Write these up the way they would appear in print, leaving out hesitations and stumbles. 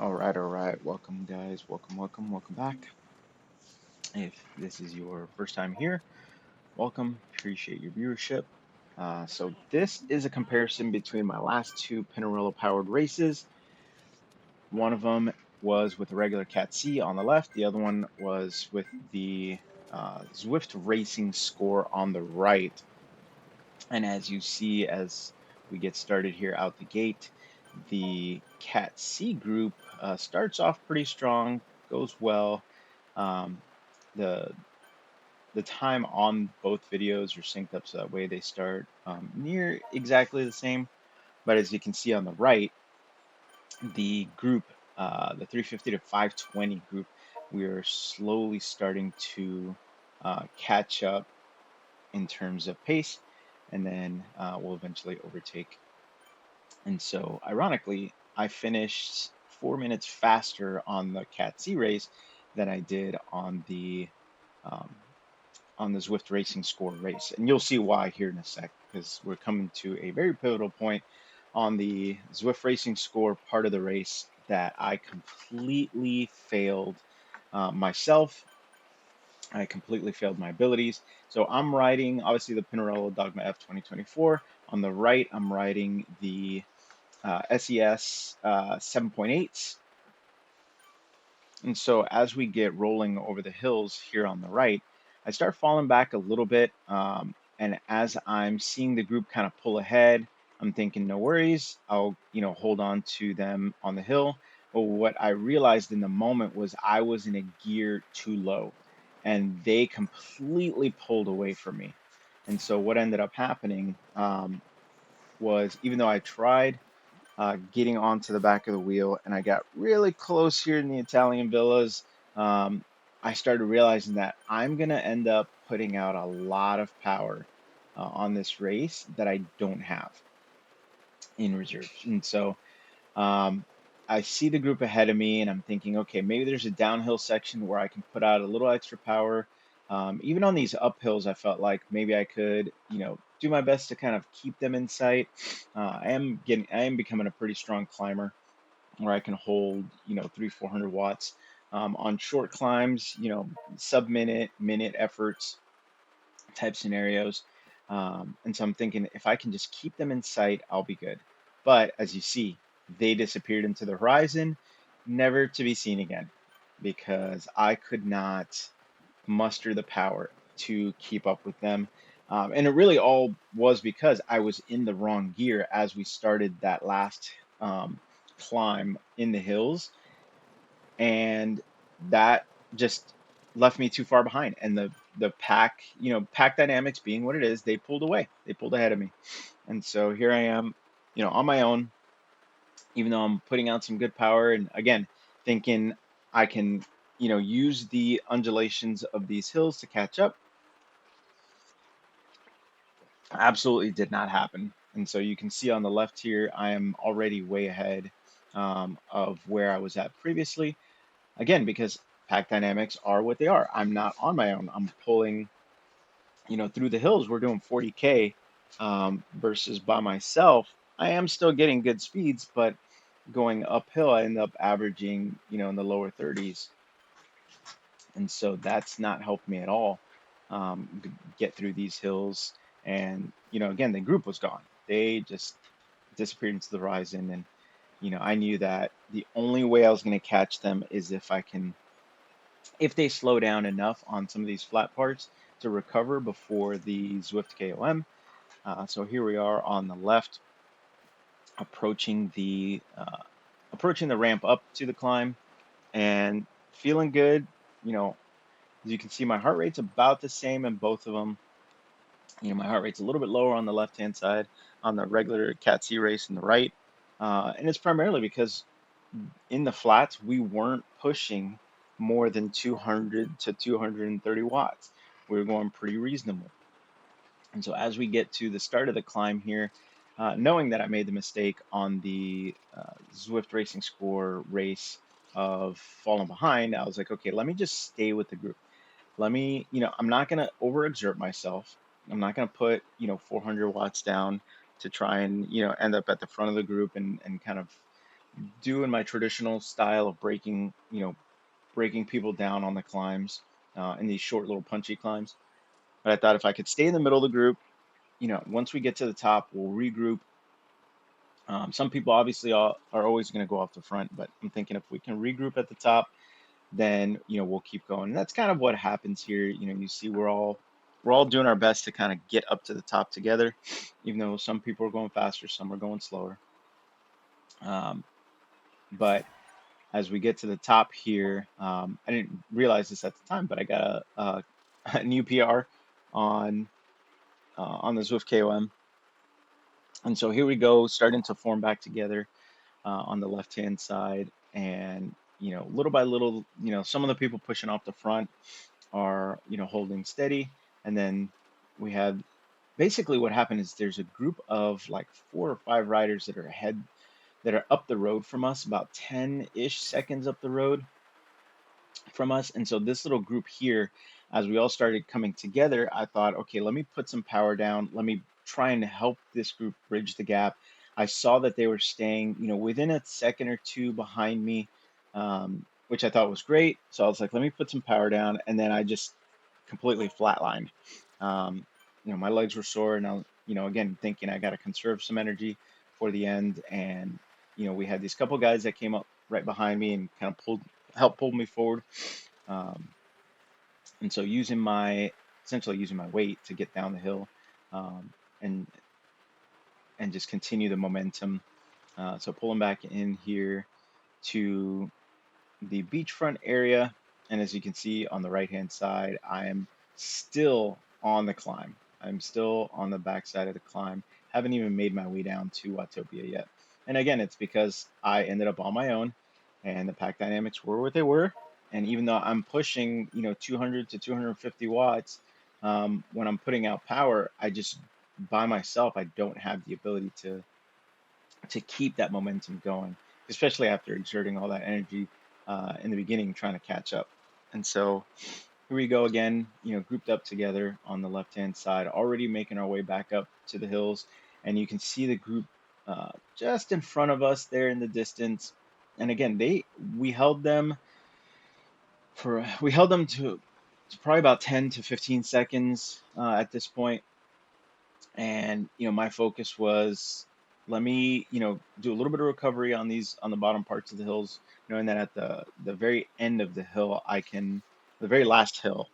All right. Welcome, guys. Welcome back. If this is your first time here, welcome. Appreciate your viewership. So this is a comparison between my last two Pinarello-powered races. One of them was with the regular Cat C on the left. The other one was with the Zwift Racing Score on the right. And as you see, as we get started here out the gate, the Cat C group starts off pretty strong, goes well. Um, the the time on both videos are synced up so that way they start near exactly the same. But as you can see on the right, the group, the 350 to 520 group, we are slowly starting to catch up in terms of pace, and then we'll eventually overtake. And so, ironically, I finished 4 minutes faster on the Cat C race than I did um, on the Zwift Racing Score race. And you'll see why here in a sec, because we're coming to a very pivotal point on the Zwift Racing Score part of the race that I completely failed myself. I completely failed my abilities. So I'm riding, obviously, the Pinarello Dogma F 2024. On the right, I'm riding the SES 7.8s. And so as we get rolling over the hills here on the right, I start falling back a little bit. And as I'm seeing the group kind of pull ahead, I'm thinking, no worries, I'll, hold on to them on the hill. But what I realized in the moment was I was in a gear too low and they completely pulled away from me. And so what ended up happening was even though I tried getting onto the back of the wheel, and I got really close here in the Italian villas. Um, I started realizing that I'm gonna end up putting out a lot of power on this race that I don't have in reserve, and so um, I see the group ahead of me, and I'm thinking, okay, maybe there's a downhill section where I can put out a little extra power. Even on these uphills, I felt like maybe I could, do my best to kind of keep them in sight. I am becoming a pretty strong climber where I can hold, 400 watts on short climbs, minute efforts type scenarios. And so I'm thinking if I can just keep them in sight, I'll be good. But as you see, they disappeared into the horizon, never to be seen again, because I could not muster the power to keep up with them. And it really all was because I was in the wrong gear as we started that last climb in the hills, and that just left me too far behind. And the pack, pack dynamics being what it is, they pulled away. They pulled ahead of me. And so here I am, on my own, even though I'm putting out some good power and again, thinking I can, use the undulations of these hills to catch up. Absolutely did not happen. And so you can see on the left here, I am already way ahead of where I was at previously. Again, because pack dynamics are what they are. I'm not on my own. I'm pulling, through the hills. We're doing 40K versus by myself. I am still getting good speeds, but going uphill, I end up averaging, in the lower 30s. And so that's not helped me at all get through these hills. And, again, the group was gone. They just disappeared into the horizon. And, I knew that the only way I was going to catch them is if they slow down enough on some of these flat parts to recover before the Zwift KOM. So here we are on the left, approaching the ramp up to the climb, and feeling good. You know, as you can see, my heart rate's about the same in both of them. My heart rate's a little bit lower on the left-hand side, on the regular Cat C race in the right, and it's primarily because in the flats we weren't pushing more than 200 to 230 watts. We were going pretty reasonable. And so as we get to the start of the climb here, knowing that I made the mistake on the Zwift Racing Score race of falling behind, I was like, okay, let me just stay with the group. Let me, I'm not going to overexert myself. I'm not going to put, 400 watts down to try and, end up at the front of the group and kind of do in my traditional style of breaking, breaking people down on the climbs, in these short little punchy climbs. But I thought if I could stay in the middle of the group, once we get to the top, we'll regroup. Some people obviously are always going to go off the front, but I'm thinking if we can regroup at the top, then we'll keep going. And that's kind of what happens here. You see we're all doing our best to kind of get up to the top together, even though some people are going faster, some are going slower. Um, but as we get to the top here, I didn't realize this at the time, but I got a new PR on the Zwift KOM, and so here we go, starting to form back together on the left hand side, and little by little, some of the people pushing off the front are holding steady, and then we have basically what happened is there's a group of like 4 or 5 riders that are ahead that are up the road from us, about 10-ish seconds up the road from us. And so this little group here, as we all started coming together, I thought, okay, let me put some power down. Let me try and help this group bridge the gap. I saw that they were staying, within a second or two behind me, which I thought was great. So I was like, let me put some power down. And then I just completely flatlined. Um, my legs were sore, and again, thinking I got to conserve some energy for the end. And, we had these couple guys that came up right behind me and kind of helped pull me forward. Um, and so essentially using my weight to get down the hill, um, and just continue the momentum. So pulling back in here to the beachfront area. And as you can see on the right hand side, I am still on the climb. I'm still on the backside of the climb. Haven't even made my way down to Watopia yet. And again, it's because I ended up on my own and the pack dynamics were what they were. And even though I'm pushing, 200 to 250 watts, when I'm putting out power, I just by myself, I don't have the ability to keep that momentum going, especially after exerting all that energy in the beginning trying to catch up. And so here we go again, grouped up together on the left hand side, already making our way back up to the hills. And you can see the group just in front of us there in the distance. And again, we held them to probably about 10 to 15 seconds at this point. And my focus was, let me do a little bit of recovery on the bottom parts of the hills, knowing that at the very end of the hill, the very last hill,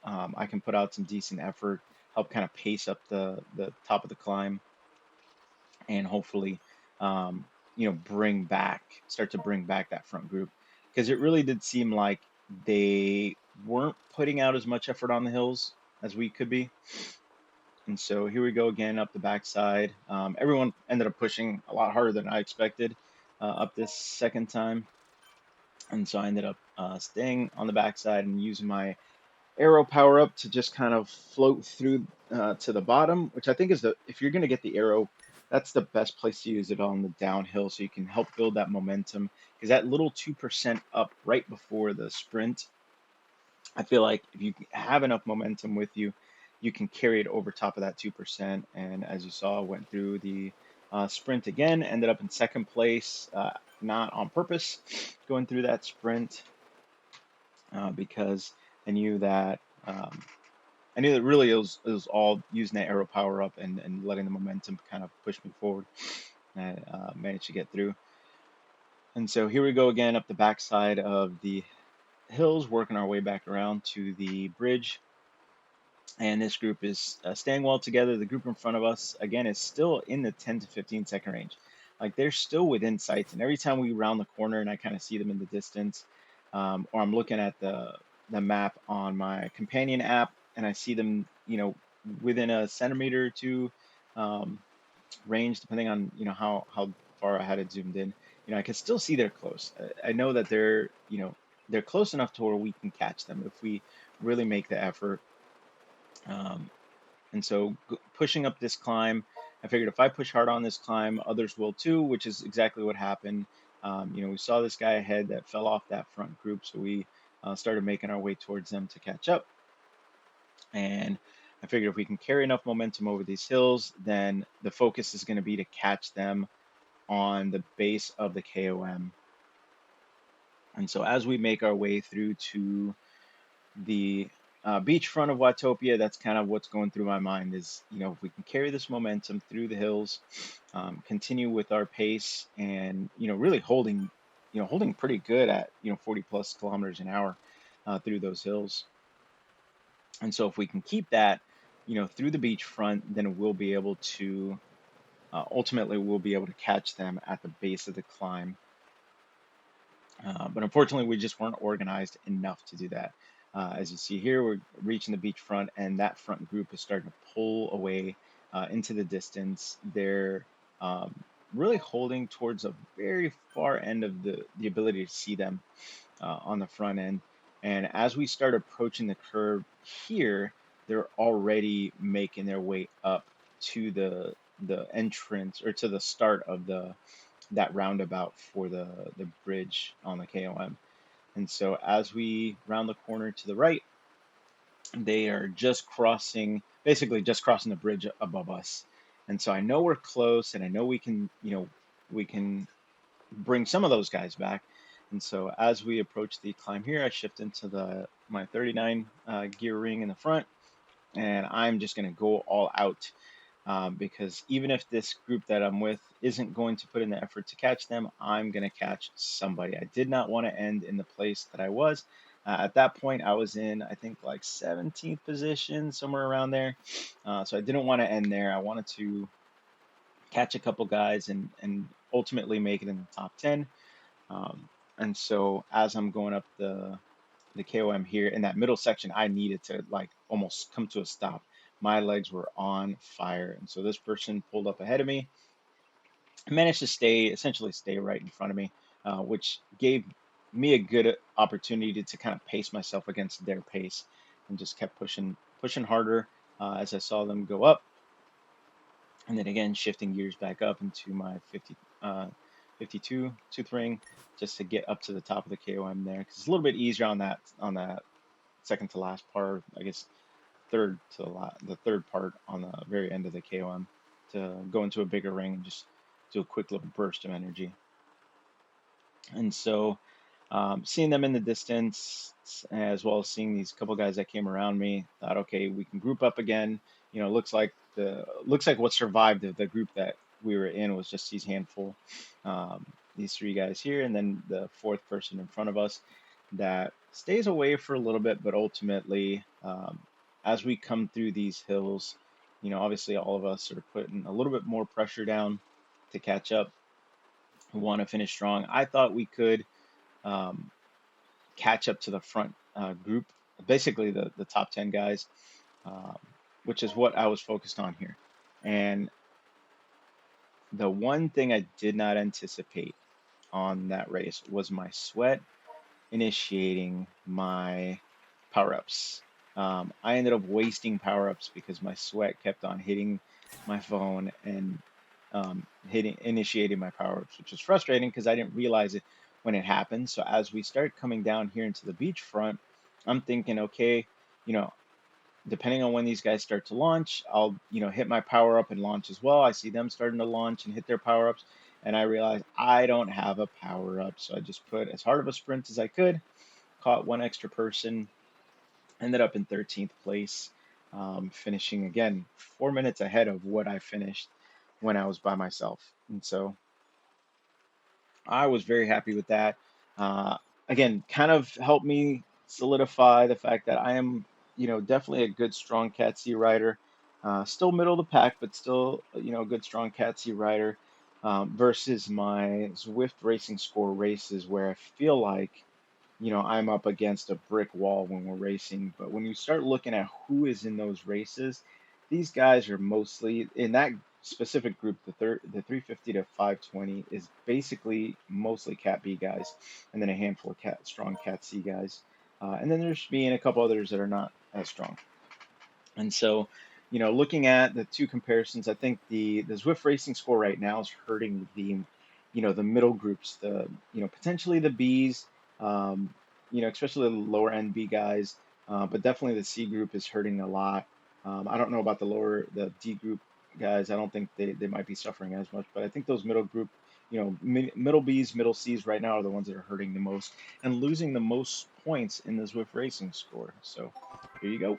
I can put out some decent effort, help kind of pace up the top of the climb, and hopefully start to bring back that front group, because it really did seem like they weren't putting out as much effort on the hills as we could be. And so here we go again up the backside. Everyone ended up pushing a lot harder than I expected up this second time. And so I ended up staying on the backside and using my arrow power up to just kind of float through to the bottom, which I think is if you're going to get the arrow, that's the best place to use it on the downhill so you can help build that momentum. Because that little 2% up right before the sprint, I feel like if you have enough momentum with you, you can carry it over top of that 2%. And as you saw, went through the sprint again, ended up in second place, not on purpose, going through that sprint because I knew that really it was all using that arrow power up and letting the momentum kind of push me forward. And I managed to get through. And so here we go again up the backside of the hills, working our way back around to the bridge. And this group is staying well together. The group in front of us, again, is still in the 10 to 15 second range. Like they're still within sight. And every time we round the corner and I kind of see them in the distance, or I'm looking at the map on my companion app and I see them, within a centimeter or two um, range, depending on, how far I had it zoomed in, I can still see they're close. I know that they're close enough to where we can catch them if we really make the effort. Um, and so pushing up this climb, I figured if I push hard on this climb, others will too, which is exactly what happened. We saw this guy ahead that fell off that front group, so we started making our way towards them to catch up. And I figured if we can carry enough momentum over these hills, then the focus is going to be to catch them on the base of the KOM. And so as we make our way through to the beachfront of Watopia, that's kind of what's going through my mind is, if we can carry this momentum through the hills, continue with our pace and, really holding pretty good at, 40 plus kilometers an hour through those hills. And so if we can keep that, through the beachfront, then we'll be able to, ultimately, we'll be able to catch them at the base of the climb. But unfortunately, we just weren't organized enough to do that. As you see here, we're reaching the beachfront, and that front group is starting to pull away into the distance. They're um, really holding towards a very far end of the ability to see them on the front end. And as we start approaching the curve here, they're already making their way up to the entrance or to the start of that roundabout for the bridge on the KOM. And so as we round the corner to the right, they are basically just crossing the bridge above us. And so I know we're close, and I know we can bring some of those guys back. And so as we approach the climb here, I shift into my 39 gear ring in the front, and I'm just going to go all out because even if this group that I'm with isn't going to put in the effort to catch them, I'm going to catch somebody. I did not want to end in the place that I was. At that point, I was in, I think, like 17th position, somewhere around there. So I didn't want to end there. I wanted to catch a couple guys and ultimately make it in the top 10. Um, and so as I'm going up the KOM here in that middle section, I needed to like almost come to a stop. My legs were on fire. And so this person pulled up ahead of me, managed to essentially stay right in front of me, which gave me a good opportunity to kind of pace myself against their pace and just kept pushing harder as I saw them go up. And then again, shifting gears back up into my 52 tooth ring just to get up to the top of the KOM there, because it's a little bit easier on that second to last part, I guess the third part on the very end of the KOM to go into a bigger ring and just do a quick little burst of energy. And so seeing them in the distance, as well as seeing these couple guys that came around me, thought, okay, we can group up again. Looks like what survived the group that we were in was just these handful, these three guys here, and then the fourth person in front of us that stays away for a little bit, but ultimately, as we come through these hills, obviously all of us are putting a little bit more pressure down to catch up. We want to finish strong. I thought we could um, catch up to the front group, basically the top 10 guys, um, which is what I was focused on here. And the one thing I did not anticipate on that race was my sweat initiating my power ups. I ended up wasting power ups because my sweat kept on hitting my phone and initiating my power ups, which was frustrating because I didn't realize it when it happened. So as we start coming down here into the beachfront, I'm thinking, okay, you know, depending on when these guys start to launch, I'll, hit my power up and launch as well. I see them starting to launch and hit their power ups, and I realize I don't have a power up. So I just put as hard of a sprint as I could, caught one extra person, ended up in 13th place, finishing again 4 minutes ahead of what I finished when I was by myself. And so I was very happy with that. Uh, Again, kind of helped me solidify the fact that I am, definitely a good, strong Cat C rider. Still middle of the pack, but still, a good, strong Cat C rider versus my Zwift racing score races where I feel like I'm up against a brick wall when we're racing. But when you start looking at who is in those races, these guys are mostly in that specific group. The 350 to 520 is basically mostly Cat B guys, and then a handful of strong Cat C guys, and then there's me and a couple others that are not as strong. And so, looking at the two comparisons, I think the Zwift racing score right now is hurting the middle groups, potentially the Bs, um, especially the lower end B guys, but definitely the C group is hurting a lot. I don't know about the D group guys. I don't think they might be suffering as much, but I think those middle group middle B's, middle C's right now are the ones that are hurting the most and losing the most points in the Zwift racing score. So here you go.